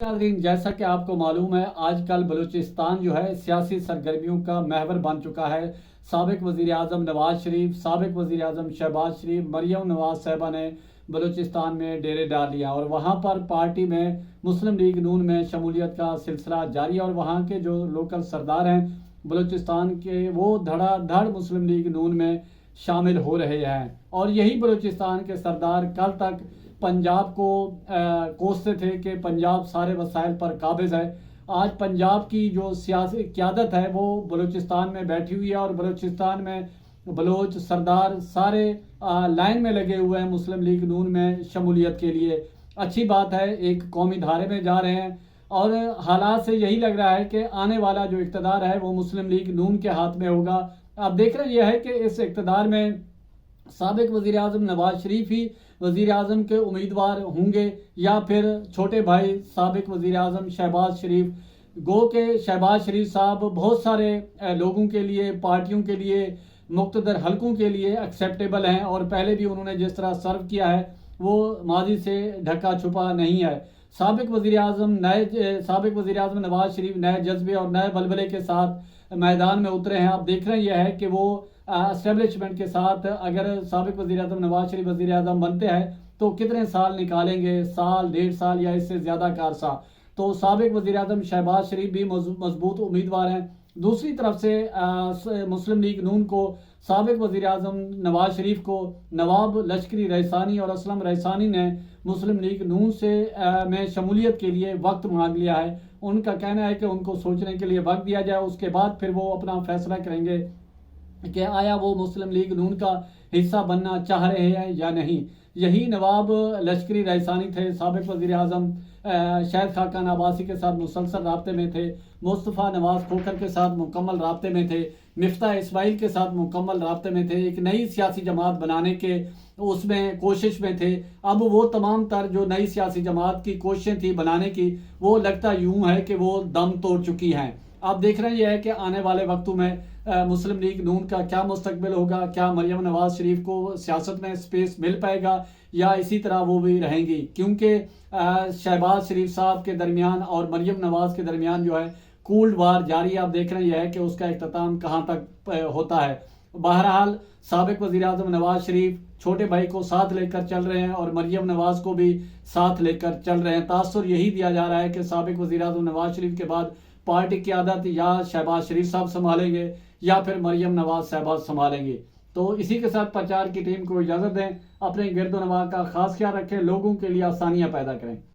नाज़रीन, जैसा कि आपको मालूम है, आज कल बलूचिस्तान जो है सियासी सरगर्मियों का महवर बन चुका है। साबिक वज़ीर आज़म नवाज शरीफ, साबिक वज़ीर आज़म शहबाज शरीफ, मरियम नवाज साहिबा ने बलूचिस्तान में डेरे डाल लिया और वहाँ पर पार्टी में मुस्लिम लीग नून में शमूलियत का सिलसिला जारी है। और वहाँ के जो लोकल सरदार हैं बलूचिस्तान के, वो धड़ाधड़ मुस्लिम लीग नून में शामिल हो रहे हैं। और यही बलूचिस्तान के सरदार कल तक पंजाब को कोसते थे कि पंजाब सारे वसाइल पर काबिज है। आज पंजाब की जो सियासी क़यादत है वो बलूचिस्तान में बैठी हुई है और बलूचिस्तान में बलोच सरदार सारे लाइन में लगे हुए हैं मुस्लिम लीग नून में शमूलियत के लिए। अच्छी बात है, एक कौमी धारे में जा रहे हैं और हालात से यही लग रहा है कि आने वाला जो इक़्तिदार है वो मुस्लिम लीग नून के हाथ में होगा। अब देख रहे यह है कि इस इक़्तिदार में साबिक वज़ीर आज़म नवाज शरीफ ही वज़ीर आज़म के उम्मीदवार होंगे या फिर छोटे भाई साबिक वज़ीर आज़म शहबाज शरीफ। गो के शहबाज शरीफ साहब बहुत सारे लोगों के लिए, पार्टियों के लिए, मुक़्तदर हलकों के लिए एक्सेप्टेबल हैं और पहले भी उन्होंने जिस तरह सर्व किया है वो माजी से ढका छुपा नहीं है। साबिक वज़ीर आज़म नवाज शरीफ नए जज्बे और नए बलबले के साथ मैदान में उतरे हैं। आप देख रहे हैं यह है कि वो एस्टेब्लिशमेंट के साथ अगर साबिक वज़ीर आज़म नवाज शरीफ वज़ीर आज़म बनते हैं तो कितने साल निकालेंगे, साल, 1.5 साल या इससे ज़्यादा का अरसा। तो साबिक वज़ीर आज़म शहबाज शरीफ भी मजबूत उम्मीदवार हैं। दूसरी तरफ से मुस्लिम लीग नून को साबिक वज़ीर आज़म नवाज शरीफ को नवाब लश्करी रईसानी और असलम रईसानी ने मुस्लिम लीग नून से में शमूलियत के लिए वक्त मांग लिया है। उनका कहना है कि उनको सोचने के लिए वक्त दिया जाए, उसके बाद फिर वो अपना फैसला करेंगे कि आया वो मुस्लिम लीग नून का हिस्सा बनना चाह रहे हैं या नहीं। यही नवाब लश्करी रईसानी थे, साबिक वज़ीर आज़म शाहिद खाकान अब्बासी के साथ मुसलसल राब्ते में थे, मुस्तफ़ा नवाज खोखर के साथ मुकम्मल राब्ते में थे, मिफ्ता इस्माइल के साथ मुकम्मल राब्ते में थे, एक नई सियासी जमात बनाने के उसमें कोशिश में थे। अब वो तमाम तर जो नई सियासी जमात की कोशिशें थी बनाने की, वो लगता यूँ है कि वो दम तोड़ चुकी हैं। आप देख रहे हैं यह है कि आने वाले वक्तों में मुस्लिम लीग नून का क्या मुस्तकबिल होगा, क्या मरियम नवाज शरीफ को सियासत में स्पेस मिल पाएगा या इसी तरह वो भी रहेंगी। क्योंकि शहबाज शरीफ साहब के दरमियान और मरियम नवाज के दरमियान जो है कोल्ड वार जारी है। आप देख रहे हैं यह है कि उसका इख्तिताम कहाँ तक होता है। बहरहाल साबिक वज़ीर आज़म नवाज शरीफ छोटे भाई को साथ लेकर चल रहे हैं और मरियम नवाज को भी साथ लेकर चल रहे हैं। तासुर यही दिया जा रहा है कि साबिक वज़ीर आज़म नवाज शरीफ के बाद पार्टी की क़यादत या शहबाज शरीफ साहब संभालेंगे या फिर मरियम नवाज साहिबा संभालेंगे। तो इसी के साथ प्रचार की टीम को इजाज़त दें। अपने गिरदो नवाह का खास ख्याल रखें, लोगों के लिए आसानियाँ पैदा करें।